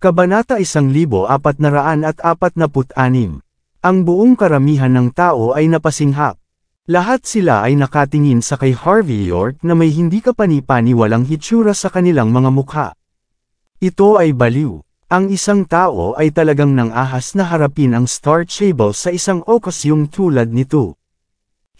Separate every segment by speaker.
Speaker 1: Kabanata 1446. Ang buong karamihan ng tao ay napasinghap. Lahat sila ay nakatingin sa kay Harvey York na may hindi kapani-paniwalang hitsura sa kanilang mga mukha. Ito ay baliw. Ang isang tao ay talagang nang-ahas na harapin ang Star Chamber sa isang okasyong tulad nito.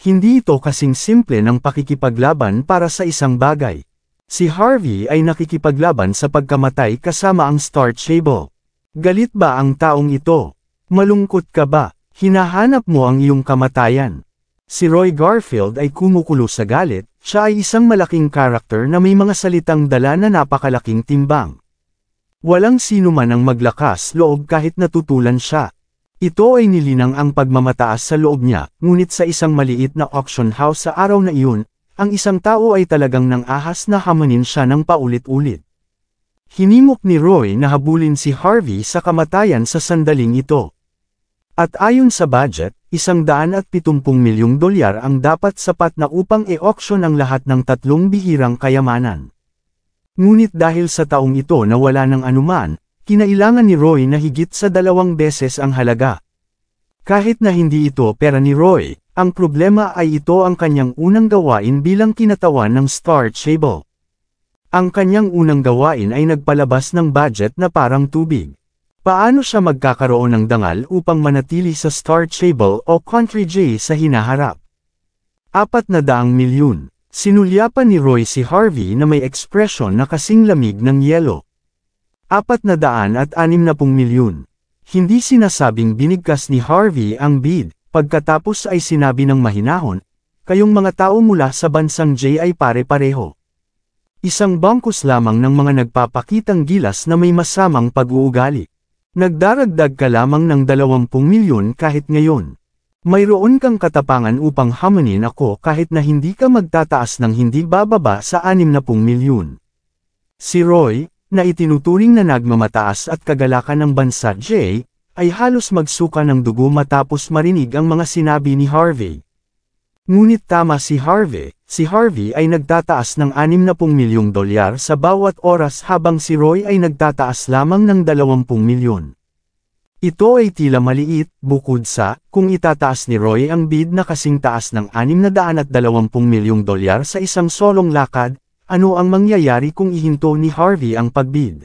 Speaker 1: Hindi ito kasing simple ng pakikipaglaban para sa isang bagay. Si Harvey ay nakikipaglaban sa pagkamatay kasama ang Star Chamber. Galit ba ang taong ito? Malungkot ka ba? Hinahanap mo ang iyong kamatayan. Si Roy Garfield ay kumukulo sa galit, siya ay isang malaking karakter na may mga salitang dala na napakalaking timbang. Walang sino man ang maglakas loob kahit natutulan siya. Ito ay nilinang ang pagmamataas sa loob niya, ngunit sa isang maliit na auction house sa araw na iyon, ang isang tao ay talagang nang-ahas na hamanin siya ng paulit-ulit. Hinimok ni Roy na habulin si Harvey sa kamatayan sa sandaling ito. At ayon sa budget, $170 milyong ang dapat sapat na upang i-auction ang lahat ng tatlong bihirang kayamanan. Ngunit dahil sa taong ito na wala ng anuman, kinailangan ni Roy na higit sa 2 beses ang halaga. Kahit na hindi ito pera ni Roy, ang problema ay ito ang kanyang unang gawain bilang kinatawan ng Star Chamber. Ang kanyang unang gawain ay nagpalabas ng budget na parang tubig. Paano siya magkakaroon ng dangal upang manatili sa Star Chamber o Country J sa hinaharap? 400 milyon. Sinulyapan ni Roy si Harvey na may ekspresyon na kasing lamig ng yelo. 460 milyon. Hindi sinasabing binigkas ni Harvey ang bid, pagkatapos ay sinabi ng mahinahon, kayong mga tao mula sa bansang J ay pare-pareho. Isang bangkus lamang ng mga nagpapakitang gilas na may masamang pag-uugali. Nagdaragdag ka lamang ng 20 milyon kahit ngayon. Mayroon kang katapangan upang hamanin ako kahit na hindi ka magtataas ng hindi bababa sa 60 milyon. Si Roy, na itinuturing na nagmamataas at kagalakan ng bansa J, ay halos magsuka ng dugo matapos marinig ang mga sinabi ni Harvey. Ngunit tama si Harvey ay nagtataas ng $60 milyong sa bawat oras habang si Roy ay nagtataas lamang ng 20 milyon. Ito ay tila maliit, bukod sa, kung itataas ni Roy ang bid na kasing taas ng $620 milyong sa isang solong lakad, ano ang mangyayari kung ihinto ni Harvey ang pagbid?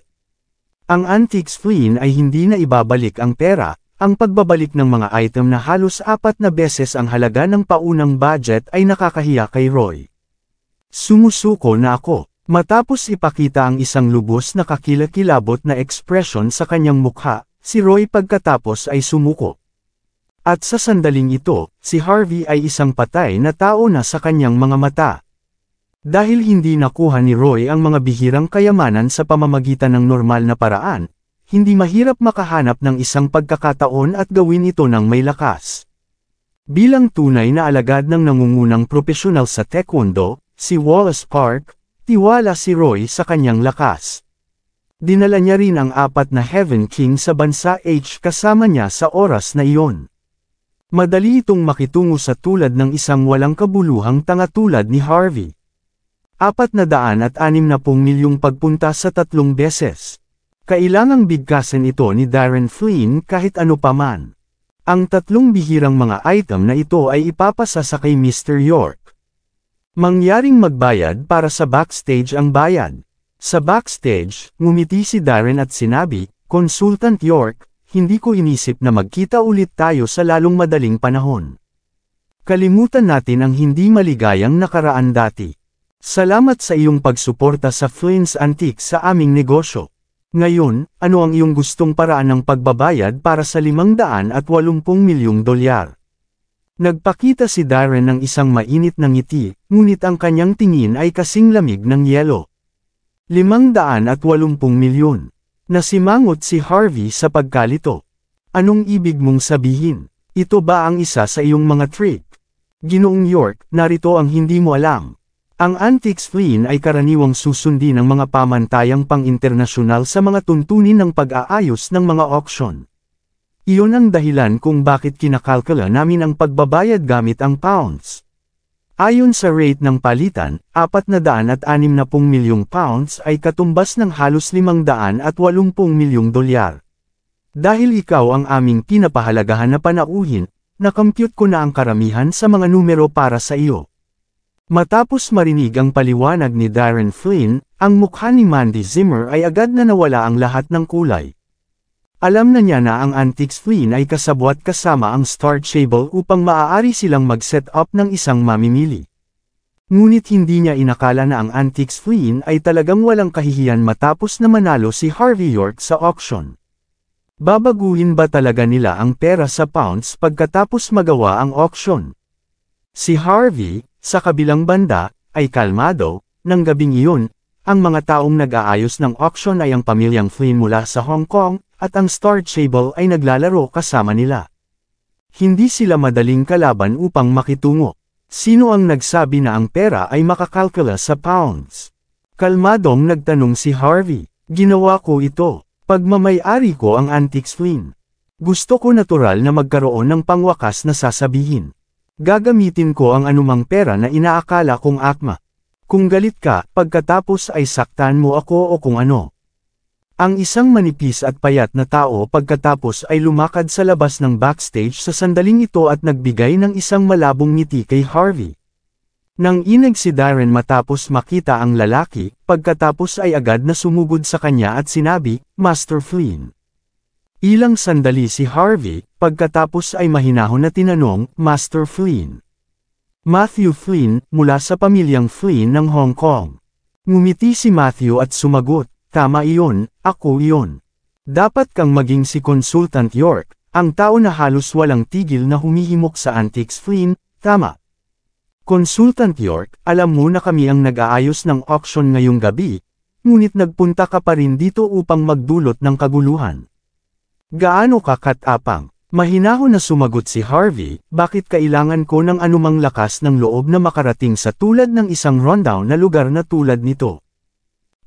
Speaker 1: Ang antiques flea ay hindi na ibabalik ang pera, ang pagbabalik ng mga item na halos 4 na beses ang halaga ng paunang budget ay nakakahiya kay Roy. Sumusuko na ako. Matapos ipakita ang isang lubos na kakilakilabot na ekspresyon sa kanyang mukha, si Roy pagkatapos ay sumuko. At sa sandaling ito, si Harvey ay isang patay na tao na sa kanyang mga mata. Dahil hindi nakuha ni Roy ang mga bihirang kayamanan sa pamamagitan ng normal na paraan, hindi mahirap makahanap ng isang pagkakataon at gawin ito ng may lakas. Bilang tunay na alagad ng nangungunang propesyonal sa taekwondo, si Wallace Park, tiwala si Roy sa kanyang lakas. Dinala niya rin ang 4 na Heaven King sa bansa H kasama niya sa oras na iyon. Madali itong makitungo sa tulad ng isang walang kabuluhang tanga tulad ni Harvey. 460 milyong pagpunta sa 3 beses. Kailangang bigkasin ito ni Darren Flynn kahit ano paman. Ang 3 bihirang mga item na ito ay ipapasa sa kay Mr. York. Mangyaring magbayad para sa backstage ang bayad. Sa backstage, ngumiti si Darren at sinabi, Consultant York, hindi ko inisip na magkita ulit tayo sa lalong madaling panahon. Kalimutan natin ang hindi maligayang nakaraan dati. Salamat sa iyong pagsuporta sa Flynn's Antiques sa aming negosyo. Ngayon, ano ang iyong gustong paraan ng pagbabayad para sa $580 milyong? Nagpakita si Darren ng isang mainit na ngiti, ngunit ang kanyang tingin ay kasing lamig ng yelo. $580 milyon. Nasimangot si Harvey sa pagkalito. Anong ibig mong sabihin? Ito ba ang isa sa iyong mga trick? Ginoong York, narito ang hindi mo alam. Ang antiques flea ay karaniwang susundin ng mga pamantayang pang-internasyonal sa mga tuntunin ng pag-aayos ng mga auction. Iyon ang dahilan kung bakit kinakalkula namin ang pagbabayad gamit ang pounds. Ayon sa rate ng palitan, 460 milyong pounds ay katumbas ng halos 580 milyong dolyar. Dahil ikaw ang aming pinapahalagahan na panauhin, nakompute ko na ang karamihan sa mga numero para sa iyo. Matapos marinig ang paliwanag ni Darren Flynn, ang mukha ni Mandy Zimmer ay agad na nawala ang lahat ng kulay. Alam na niya na ang Antiques Flynn ay kasabwat kasama ang Star Table upang maaari silang mag-set up ng isang mamimili. Ngunit hindi niya inakala na ang Antiques Flynn ay talagang walang kahihiyan matapos na manalo si Harvey York sa auction. Babaguhin ba talaga nila ang pera sa pounds pagkatapos magawa ang auction? Si Harvey, sa kabilang banda, ay kalmado. Nang gabing iyon, ang mga taong nag-aayos ng auction ay ang pamilyang Flynn mula sa Hong Kong, at ang Star Table ay naglalaro kasama nila. Hindi sila madaling kalaban upang makitungo. Sino ang nagsabi na ang pera ay makakalkula sa pounds? Kalmadong nagtanong si Harvey. Ginawa ko ito. Pagmamay-ari ko ang Antiques Flynn. Gusto ko natural na magkaroon ng pangwakas na sasabihin. Gagamitin ko ang anumang pera na inaakala kong akma. Kung galit ka, pagkatapos ay saktan mo ako o kung ano. Ang isang manipis at payat na tao pagkatapos ay lumakad sa labas ng backstage sa sandaling ito at nagbigay ng isang malabong ngiti kay Harvey. Nang inag si Darren matapos makita ang lalaki, pagkatapos ay agad na sumugod sa kanya at sinabi, Master Flynn. Ilang sandali si Harvey, pagkatapos ay mahinahon na tinanong, Master Flynn. Matthew Flynn, mula sa pamilyang Flynn ng Hong Kong. Ngumiti si Matthew at sumagot, tama iyon, ako iyon. Dapat kang maging si Consultant York, ang tao na halos walang tigil na humihimok sa Antiques Flynn, tama. Consultant York, alam mo na kami ang nag-aayos ng auction ngayong gabi, ngunit nagpunta ka pa rin dito upang magdulot ng kaguluhan. Gaano ka katapang? Mahinahon na sumagot si Harvey, bakit kailangan ko ng anumang lakas ng loob na makarating sa tulad ng isang rundown na lugar na tulad nito?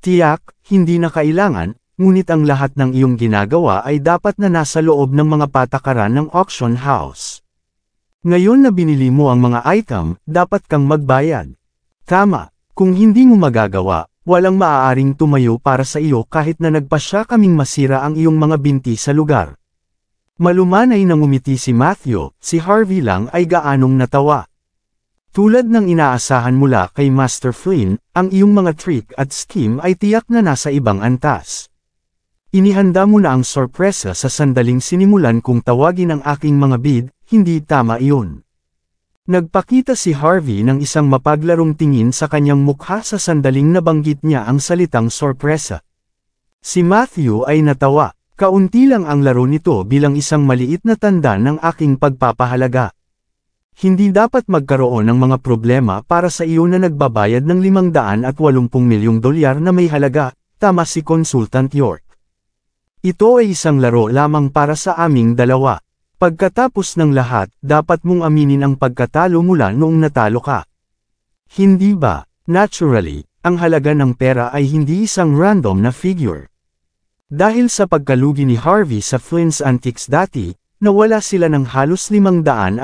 Speaker 1: Tiyak, hindi na kailangan, ngunit ang lahat ng iyong ginagawa ay dapat na nasa loob ng mga patakaran ng auction house. Ngayon na binili mo ang mga item, dapat kang magbayad. Tama, kung hindi mo magagawa, walang maaaring tumayo para sa iyo kahit na nagpasya kaming masira ang iyong mga binti sa lugar. Malumanay na ngumiti si Matthew, si Harvey lang ay gaanong natawa. Tulad ng inaasahan mula kay Master Flynn, ang iyong mga trick at scheme ay tiyak na nasa ibang antas. Inihanda mo na ang sorpresa sa sandaling sinimulan kong tawagin ang aking mga bid, hindi tama iyon. Nagpakita si Harvey ng isang mapaglarong tingin sa kanyang mukha sa sandaling nabanggit niya ang salitang sorpresa. Si Matthew ay natawa, kaunti lang ang laro nito bilang isang maliit na tanda ng aking pagpapahalaga. Hindi dapat magkaroon ng mga problema para sa iyo na nagbabayad ng 580 milyong dolyar na may halaga, tama si Consultant York. Ito ay isang laro lamang para sa aming dalawa. Pagkatapos ng lahat, dapat mong aminin ang pagkatalo mula noong natalo ka. Hindi ba? Naturally, ang halaga ng pera ay hindi isang random na figure. Dahil sa pagkalugi ni Harvey sa Flynn's Antiques dati, nawala sila ng halos 580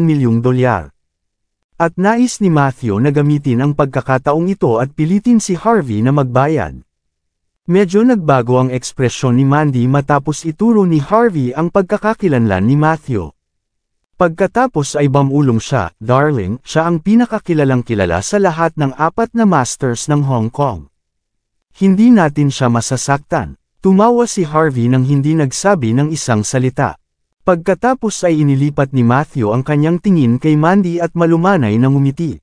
Speaker 1: milyong dolyar. At nais ni Matthew na gamitin ang pagkakataong ito at pilitin si Harvey na magbayad. Medyo nagbago ang ekspresyon ni Mandy matapos ituro ni Harvey ang pagkakakilanlan ni Matthew. Pagkatapos ay bumulong siya, darling, siya ang pinakakilalang kilala sa lahat ng 4 na masters ng Hong Kong. Hindi natin siya masasaktan. Tumawa si Harvey nang hindi nagsabi ng isang salita. Pagkatapos ay inilipat ni Matthew ang kanyang tingin kay Mandy at malumanay na ngumiti.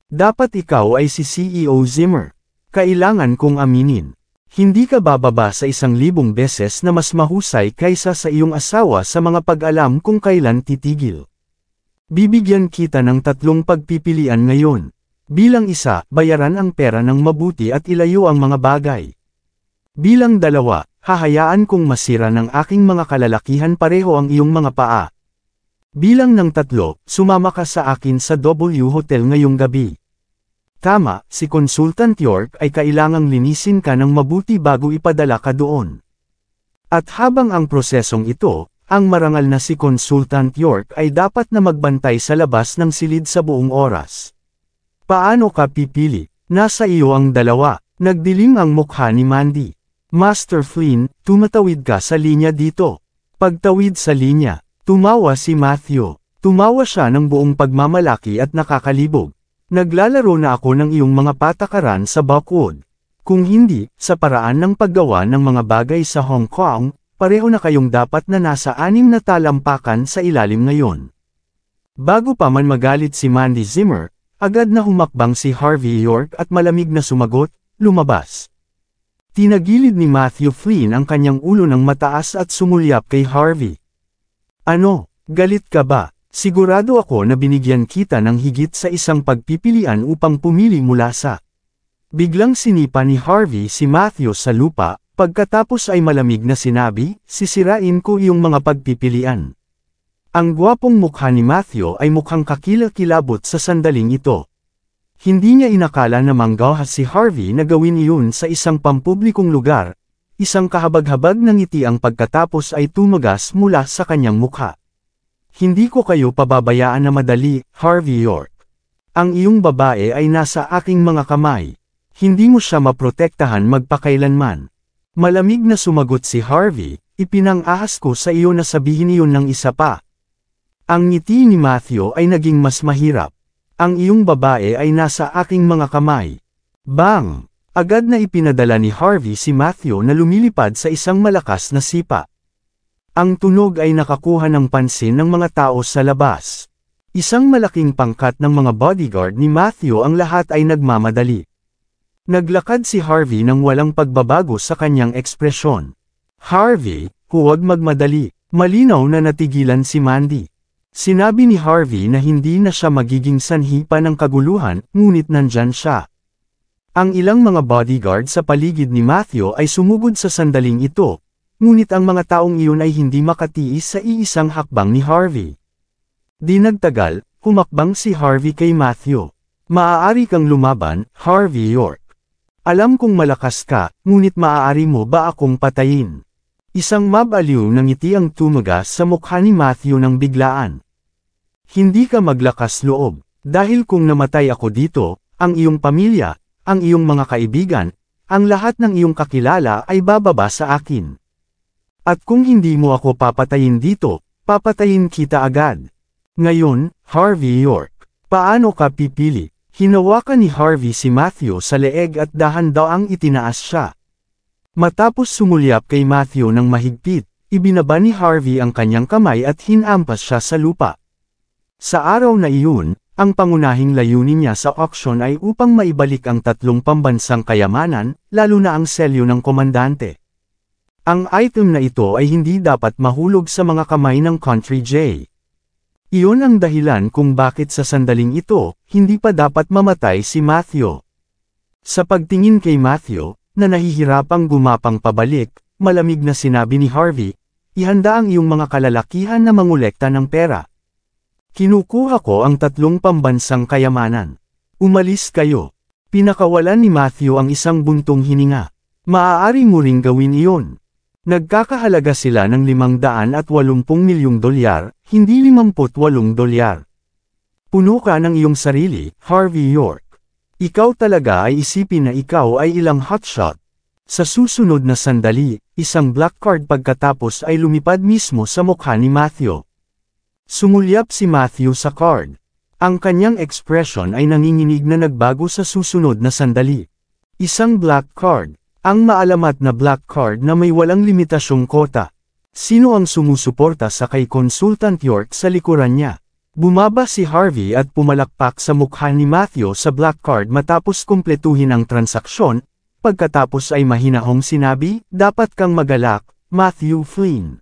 Speaker 1: Dapat ikaw ay si CEO Zimmer. Kailangan kong aminin. Hindi ka bababa sa 1,000 beses na mas mahusay kaysa sa iyong asawa sa mga pag-alam kung kailan titigil. Bibigyan kita ng 3 pagpipilian ngayon. Bilang 1, bayaran ang pera ng mabuti at ilayo ang mga bagay. Bilang 2, hahayaan kong masira ng aking mga kalalakihan pareho ang iyong mga paa. Bilang ng 3, sumama ka sa akin sa W Hotel ngayong gabi. Tama, si Consultant York ay kailangang linisin ka ng mabuti bago ipadala ka doon. At habang ang prosesong ito, ang marangal na si Consultant York ay dapat na magbantay sa labas ng silid sa buong oras. Paano ka pipili? Nasa iyo ang dalawa. Nagdilim ang mukha ni Mandy. Master Flynn, tumatawid ka sa linya dito. Pagtawid sa linya, tumawa si Matthew. Tumawa siya ng buong pagmamalaki at nakakalibog. Naglalaro na ako ng iyong mga patakaran sa Buckwood. Kung hindi, sa paraan ng paggawa ng mga bagay sa Hong Kong, pareho na kayong dapat na nasa 6 na talampakan sa ilalim ngayon. Bago pa man magalit si Mandy Zimmer, agad na humakbang si Harvey York at malamig na sumagot, lumabas. Tinagilid ni Matthew Flynn ang kanyang ulo ng mataas at sumulyap kay Harvey. Ano, galit ka ba? Sigurado ako na binigyan kita ng higit sa isang pagpipilian upang pumili mula sa. Biglang sinipa ni Harvey si Matthew sa lupa, pagkatapos ay malamig na sinabi, sisirain ko iyong mga pagpipilian. Ang gwapong mukha ni Matthew ay mukhang kakilakilabot sa sandaling ito. Hindi niya inakala na manggahas si Harvey na gawin iyon sa isang pampublikong lugar, isang kahabag-habag ng ngiti ang pagkatapos ay tumagas mula sa kanyang mukha. Hindi ko kayo pababayaan na madali, Harvey York. Ang iyong babae ay nasa aking mga kamay. Hindi mo siya maprotektahan magpakailanman. Malamig na sumagot si Harvey, ipinang-ahas ko sa iyo na sabihin iyon ng isa pa. Ang ngiti ni Matthew ay naging mas mahirap. Ang iyong babae ay nasa aking mga kamay. Bang! Agad na ipinadala ni Harvey si Matthew na lumilipad sa isang malakas na sipa. Ang tunog ay nakakuha ng pansin ng mga tao sa labas. Isang malaking pangkat ng mga bodyguard ni Matthew ang lahat ay nagmamadali. Naglakad si Harvey nang walang pagbabago sa kanyang ekspresyon. Harvey, huwag magmadali. Malinaw na natigilan si Mandy. Sinabi ni Harvey na hindi na siya magiging sanhi pa ng kaguluhan, ngunit nandyan siya. Ang ilang mga bodyguard sa paligid ni Matthew ay sumugod sa sandaling ito, ngunit ang mga taong iyon ay hindi makatiis sa iisang hakbang ni Harvey. Di nagtagal, humakbang si Harvey kay Matthew. Maaari kang lumaban, Harvey York. Alam kong malakas ka, ngunit maaari mo ba akong patayin? Isang mabaliw na ngiti ang tumagas sa mukha ni Matthew ng biglaan. Hindi ka maglakas loob, dahil kung namatay ako dito, ang iyong pamilya, ang iyong mga kaibigan, ang lahat ng iyong kakilala ay bababa sa akin. At kung hindi mo ako papatayin dito, papatayin kita agad. Ngayon, Harvey York, paano ka pipili? Hinawakan ni Harvey si Matthew sa leeg at dahan-daang itinaas siya. Matapos sumulyap kay Matthew ng mahigpit, ibinaba ni Harvey ang kanyang kamay at hinampas siya sa lupa. Sa araw na iyon, ang pangunahing layunin niya sa auction ay upang maibalik ang 3 pambansang kayamanan, lalo na ang selyo ng komandante. Ang item na ito ay hindi dapat mahulog sa mga kamay ng Country J. Iyon ang dahilan kung bakit sa sandaling ito, hindi pa dapat mamatay si Matthew. Sa pagtingin kay Matthew, na nahihirapang gumapang pabalik, malamig na sinabi ni Harvey, ihanda ang iyong mga kalalakihan na mangolekta ng pera. Kinukuha ko ang 3 pambansang kayamanan. Umalis kayo. Pinakawalan ni Matthew ang isang buntong hininga. Maaari mo ring gawin iyon. Nagkakahalaga sila ng $580 milyong, hindi $58. Puno ka ng iyong sarili, Harvey York. Ikaw talaga ay isipin na ikaw ay ilang hotshot. Sa susunod na sandali, isang black card pagkatapos ay lumipad mismo sa mukha ni Matthew. Sumulyap si Matthew sa card. Ang kanyang ekspresyon ay nanginginig na nagbago sa susunod na sandali. Isang black card. Ang maalamat na black card na may walang limitasyong kota. Sino ang sumusuporta sa kay Consultant York sa likuran niya? Bumaba si Harvey at pumalakpak sa mukha ni Matthew sa black card matapos kumpletuhin ang transaksyon, pagkatapos ay mahinahong sinabi, dapat kang magalak, Matthew Flynn.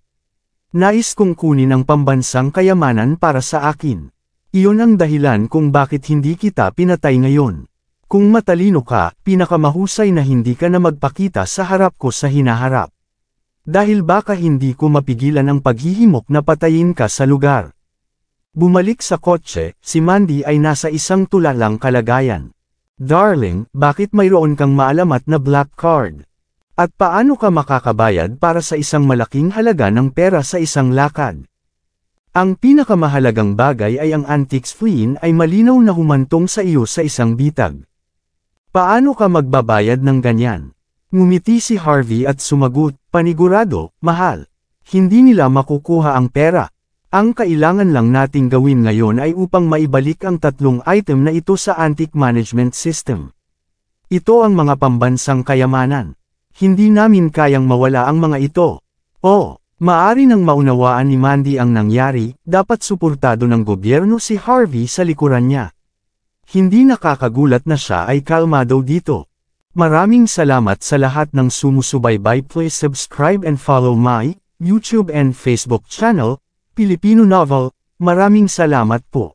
Speaker 1: Nais kong kunin ang pambansang kayamanan para sa akin. Iyon ang dahilan kung bakit hindi kita pinatay ngayon. Kung matalino ka, pinakamahusay na hindi ka na magpakita sa harap ko sa hinaharap. Dahil baka hindi ko mapigilan ang paghihimok na patayin ka sa lugar. Bumalik sa kotse, si Mandy ay nasa isang tulalang kalagayan. Darling, bakit mayroon kang maalamat na black card? At paano ka makakabayad para sa isang malaking halaga ng pera sa isang lakad? Ang pinakamahalagang bagay ay ang antiques flea ay malinaw na humantong sa iyo sa isang bitag. Paano ka magbabayad ng ganyan? Ngumiti si Harvey at sumagot, panigurado, mahal. Hindi nila makukuha ang pera. Ang kailangan lang nating gawin ngayon ay upang maibalik ang 3 item na ito sa antique management system. Ito ang mga pambansang kayamanan. Hindi namin kayang mawala ang mga ito. Oh, maari nang maunawaan ni Mandy ang nangyari, dapat suportado ng gobyerno si Harvey sa likuran niya. Hindi nakakagulat na siya ay kalmado dito. Maraming salamat sa lahat ng sumusubaybay. Please subscribe and follow my YouTube and Facebook channel, Filipino Novel. Maraming salamat po.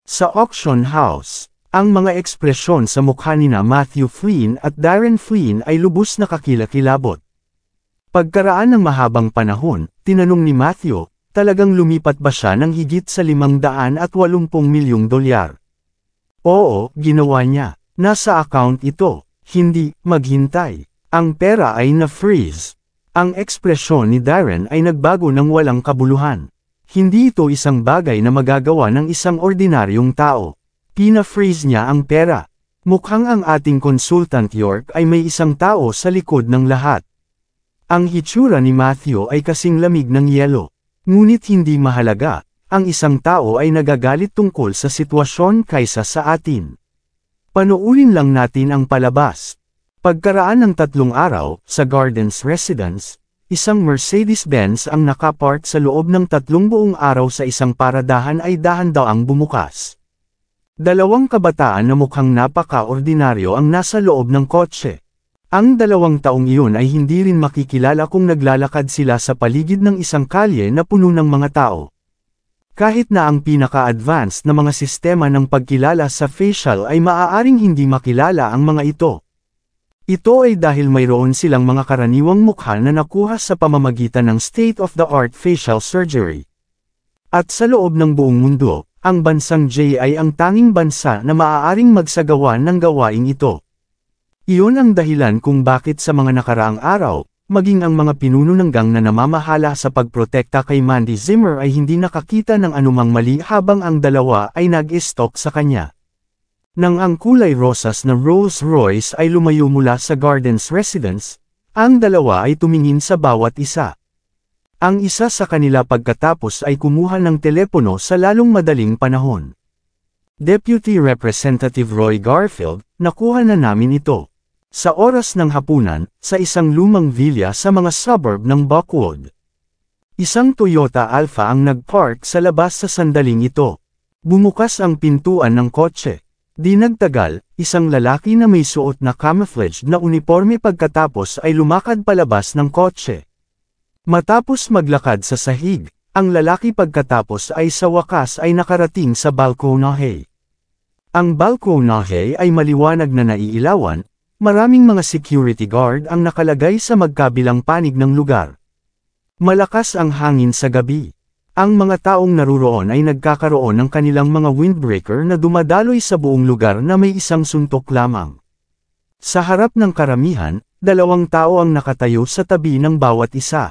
Speaker 1: Sa auction house, ang mga ekspresyon sa mukha nina Matthew Flynn at Darren Flynn ay lubos na kakilakilabot. Pagkaraan ng mahabang panahon, tinanong ni Matthew, talagang lumipat ba siya ng higit sa $580 milyong? Oo, ginawa niya. Nasa account ito. Hindi, maghintay. Ang pera ay na-freeze. Ang ekspresyon ni Darren ay nagbago ng walang kabuluhan. Hindi ito isang bagay na magagawa ng isang ordinaryong tao. Pina-freeze niya ang pera. Mukhang ang ating consultant York ay may isang tao sa likod ng lahat. Ang hitsura ni Matthew ay kasing lamig ng yelo. Ngunit hindi mahalaga, ang isang tao ay nagagalit tungkol sa sitwasyon kaysa sa atin. Panuulin lang natin ang palabas. Pagkaraan ng 3 araw, sa Gardens Residence, isang Mercedes-Benz ang nakapark sa loob ng 3 buong araw sa isang paradahan ay dahan-daang bumukas. 2 kabataan na mukhang napaka-ordinaryo ang nasa loob ng kotse. Ang 2 taong iyon ay hindi rin makikilala kung naglalakad sila sa paligid ng isang kalye na puno ng mga tao. Kahit na ang pinaka-advanced na mga sistema ng pagkilala sa facial ay maaaring hindi makilala ang mga ito. Ito ay dahil mayroon silang mga karaniwang mukha na nakuha sa pamamagitan ng state-of-the-art facial surgery. At sa loob ng buong mundo, ang bansang J ay ang tanging bansa na maaaring magsagawa ng gawaing ito. Iyon ang dahilan kung bakit sa mga nakaraang araw, maging ang mga pinuno ng gang na namamahala sa pagprotekta kay Mandy Zimmer ay hindi nakakita ng anumang mali habang ang dalawa ay nag-stalk sa kanya. Nang ang kulay rosas na Rolls-Royce ay lumayo mula sa Gardens Residence, ang dalawa ay tumingin sa bawat isa. Ang isa sa kanila pagkatapos ay kumuha ng telepono sa lalong madaling panahon. Deputy Representative Roy Garfield, nakuha na namin ito. Sa oras ng hapunan, sa isang lumang villa sa mga suburb ng Buckwood. Isang Toyota Alpha ang nagpark sa labas sa sandaling ito. Bumukas ang pintuan ng kotse. Di nagtagal, isang lalaki na may suot na camouflage na uniforme pagkatapos ay lumakad palabas ng kotse. Matapos maglakad sa sahig, ang lalaki pagkatapos ay sa wakas ay nakarating sa balkonahe. Ang balkonahe ay maliwanag na naiilawan. Maraming mga security guard ang nakalagay sa magkabilang panig ng lugar. Malakas ang hangin sa gabi. Ang mga taong naruroon ay nagkakaroon ng kanilang mga windbreaker na dumadaloy sa buong lugar na may isang suntok lamang. Sa harap ng karamihan, 2 tao ang nakatayo sa tabi ng bawat isa.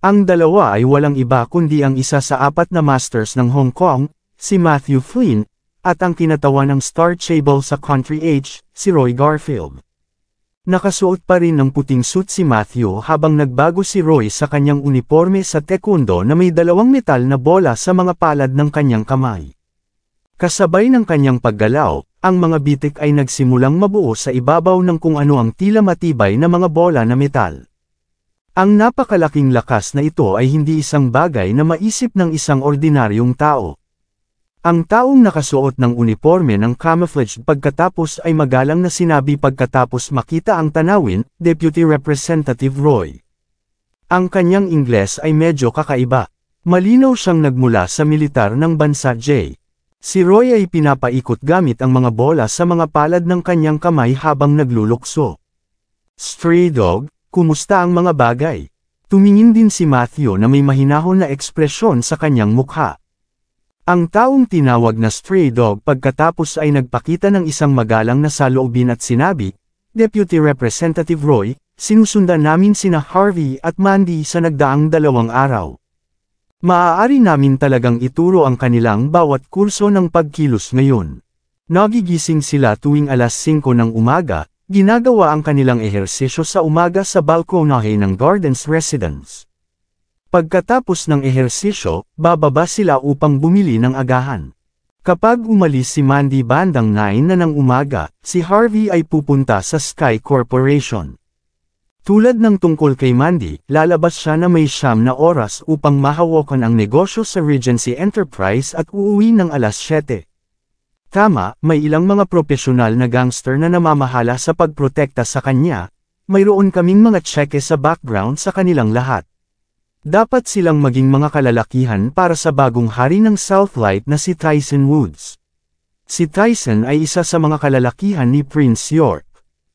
Speaker 1: Ang dalawa ay walang iba kundi ang isa sa 4 na masters ng Hong Kong, si Matthew Flynn, at ang kinatawan ng Star Chable sa Country H, si Roy Garfield. Nakasuot pa rin ng puting suit si Matthew habang nagbago si Roy sa kanyang uniforme sa taekwondo na may 2 metal na bola sa mga palad ng kanyang kamay. Kasabay ng kanyang paggalaw, ang mga bitik ay nagsimulang mabuo sa ibabaw ng kung ano ang tila matibay na mga bola na metal. Ang napakalaking lakas na ito ay hindi isang bagay na maisip ng isang ordinaryong tao. Ang taong nakasuot ng uniforme ng camouflage pagkatapos ay magalang na sinabi pagkatapos makita ang tanawin, Deputy Representative Roy. Ang kanyang Ingles ay medyo kakaiba. Malinaw siyang nagmula sa militar ng bansa J. Si Roy ay pinapaikot gamit ang mga bola sa mga palad ng kanyang kamay habang naglulukso. Stray dog, kumusta ang mga bagay? Tumingin din si Matthew na may mahinahon na ekspresyon sa kanyang mukha. Ang taong tinawag na stray dog pagkatapos ay nagpakita ng isang magalang na saloobin at sinabi, Deputy Representative Roy, sinusundan namin sina Harvey at Mandy sa nagdaang 2 araw. Maaari namin talagang ituro ang kanilang bawat kurso ng pagkilos ngayon. Nagigising sila tuwing alas 5 ng umaga, ginagawa ang kanilang ehersisyo sa umaga sa balkonahe ng Gardens Residence. Pagkatapos ng ehersisyo, bababa sila upang bumili ng agahan. Kapag umalis si Mandy bandang 9 na ng umaga, si Harvey ay pupunta sa Sky Corporation. Tulad ng tungkol kay Mandy, lalabas siya na may 9 na oras upang mahawakan ang negosyo sa Regency Enterprise at uuwi ng alas 7. Tama, may ilang mga profesional na gangster na namamahala sa pagprotekta sa kanya, mayroon kaming mga tseke sa background sa kanilang lahat. Dapat silang maging mga kalalakihan para sa bagong hari ng Southlight na si Tyson Woods. Si Tyson ay isa sa mga kalalakihan ni Prince York.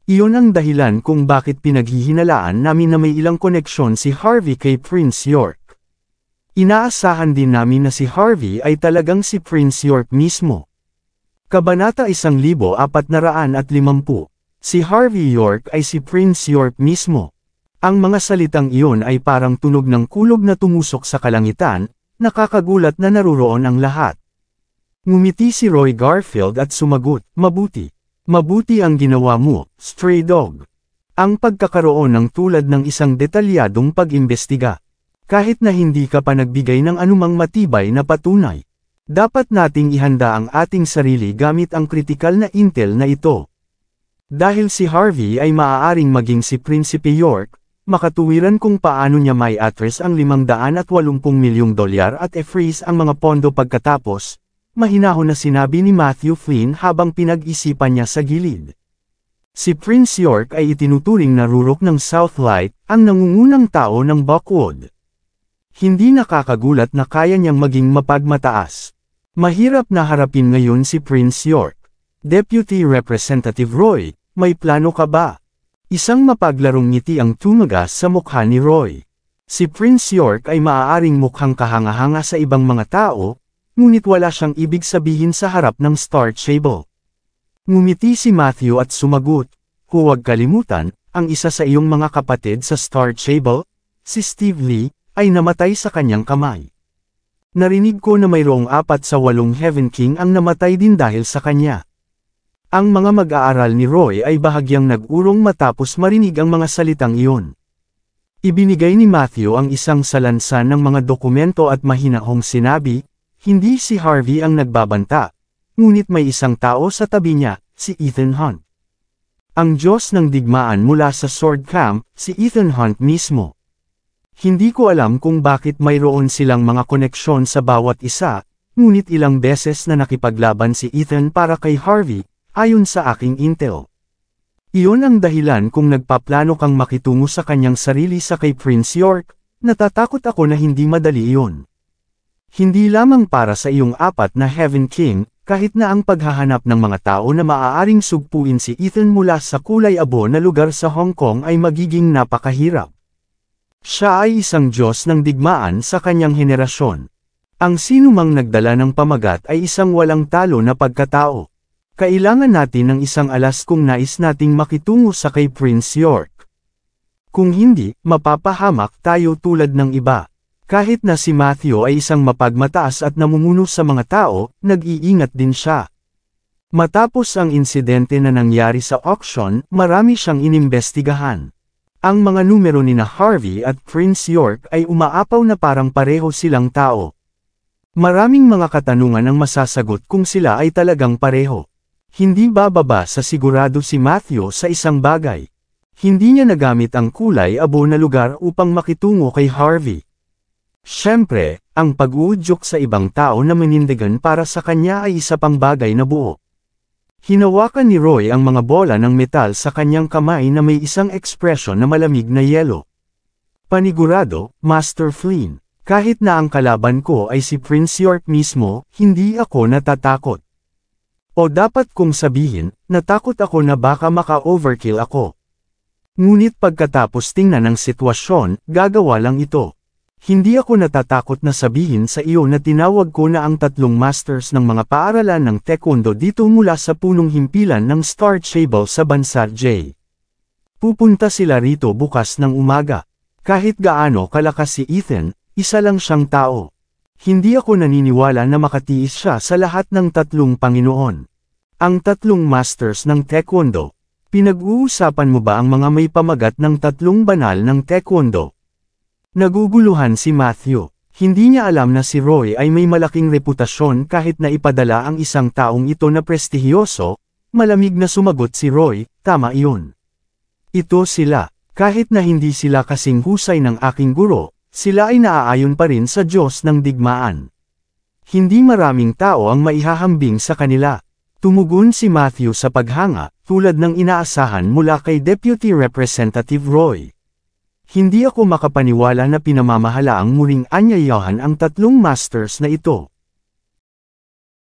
Speaker 1: Iyon ang dahilan kung bakit pinaghihinalaan namin na may ilang koneksyon si Harvey kay Prince York. Inaasahan din namin na si Harvey ay talagang si Prince York mismo. Kabanata 1450. Si Harvey York ay si Prince York mismo. Ang mga salitang iyon ay parang tunog ng kulog na tumusok sa kalangitan, nakakagulat na naruroon ang lahat. Ngumiti si Roy Garfield at sumagot, "Mabuti. Mabuti ang ginawa mo, stray dog." Ang pagkakaroon ng tulad ng isang detalyadong pag-imbestiga. Kahit na hindi ka pa nagbigay ng anumang matibay na patunay. Dapat nating ihanda ang ating sarili gamit ang kritikal na intel na ito. Dahil si Harvey ay maaaring maging si Prinsipe York, makatuwiran kung paano niya may address ang $580 milyong at e-freeze ang mga pondo pagkatapos, mahinahon na sinabi ni Matthew Flynn habang pinag-isipan niya sa gilid. Si Prince York ay itinuturing na rurok ng Southlight, ang nangungunang tao ng Buckwood. Hindi nakakagulat na kaya niyang maging mapagmataas. Mahirap na harapin ngayon si Prince York. Deputy Representative Roy, may plano ka ba? Isang mapaglarong ngiti ang tumagas sa mukha ni Roy. Si Prince York ay maaaring mukhang kahanga-hanga sa ibang mga tao, ngunit wala siyang ibig sabihin sa harap ng Star Table. Ngumiti si Matthew at sumagot, "Huwag kalimutan, ang isa sa iyong mga kapatid sa Star Table, si Steve Lee, ay namatay sa kanyang kamay. Narinig ko na mayroong 4 sa 8 Heaven King ang namatay din dahil sa kanya." Ang mga mag-aaral ni Roy ay bahagyang nag-urong matapos marinig ang mga salitang iyon. Ibinigay ni Matthew ang isang salansan ng mga dokumento at mahinahong sinabi, "Hindi si Harvey ang nagbabanta, ngunit may isang tao sa tabi niya, si Ethan Hunt. Ang Diyos ng digmaan mula sa Sword Camp, si Ethan Hunt mismo. Hindi ko alam kung bakit mayroon silang mga koneksyon sa bawat isa, ngunit ilang beses na nakipaglaban si Ethan para kay Harvey, ayon sa aking intel. Iyon ang dahilan kung nagpaplano kang makitungo sa kanyang sarili sa kay Prince York, natatakot ako na hindi madali iyon. Hindi lamang para sa iyong 4 na Heaven King, kahit na ang paghahanap ng mga tao na maaaring sugpuin si Ethan mula sa kulay abo na lugar sa Hong Kong ay magiging napakahirap. Siya ay isang Diyos ng digmaan sa kanyang henerasyon. Ang sinumang nagdala ng pamagat ay isang walang talo na pagkatao. Kailangan natin ng isang alas kung nais nating makitungo sa kay Prince York. Kung hindi, mapapahamak tayo tulad ng iba. Kahit na si Matthew ay isang mapagmataas at namumuno sa mga tao, nag-iingat din siya. Matapos ang insidente na nangyari sa auction, marami siyang inimbestigahan. Ang mga numero ni Harvey at Prince York ay umaapaw na parang pareho silang tao. Maraming mga katanungan ang masasagot kung sila ay talagang pareho. Hindi bababa sa sigurado si Matthew sa isang bagay. Hindi niya nagamit ang kulay abo na lugar upang makitungo kay Harvey. Siyempre, ang pag-uudyok sa ibang tao na manindigan para sa kanya ay isa pang bagay na buo. Hinawakan ni Roy ang mga bola ng metal sa kanyang kamay na may isang ekspresyon na malamig na yelo. Panigurado, Master Flynn, kahit na ang kalaban ko ay si Prince York mismo, hindi ako natatakot. O dapat kong sabihin, natakot ako na baka maka-overkill ako. Ngunit pagkatapos tingnan ang sitwasyon, gagawa lang ito. Hindi ako natatakot na sabihin sa iyo na tinawag ko na ang 3 masters ng mga paaralan ng Taekwondo dito mula sa punong himpilan ng Star Table sa bansa J. Pupunta sila rito bukas ng umaga. Kahit gaano kalakas si Ethan, isa lang siyang tao. Hindi ako naniniwala na makatiis siya sa lahat ng tatlong Panginoon. Ang tatlong masters ng Taekwondo. Pinag-uusapan mo ba ang mga may pamagat ng tatlong banal ng Taekwondo? Naguguluhan si Matthew. Hindi niya alam na si Roy ay may malaking reputasyon kahit na ipadala ang isang taong ito na prestihiyoso. Malamig na sumagot si Roy, tama iyon. Ito sila. Kahit na hindi sila kasing husay ng aking guro, sila ay naaayon pa rin sa Diyos ng digmaan. Hindi maraming tao ang maihahambing sa kanila. Tumugon si Matthew sa paghanga, tulad ng inaasahan mula kay Deputy Representative Roy. Hindi ako makapaniwala na pinamamahala ang muling anyayahan ang tatlong masters na ito.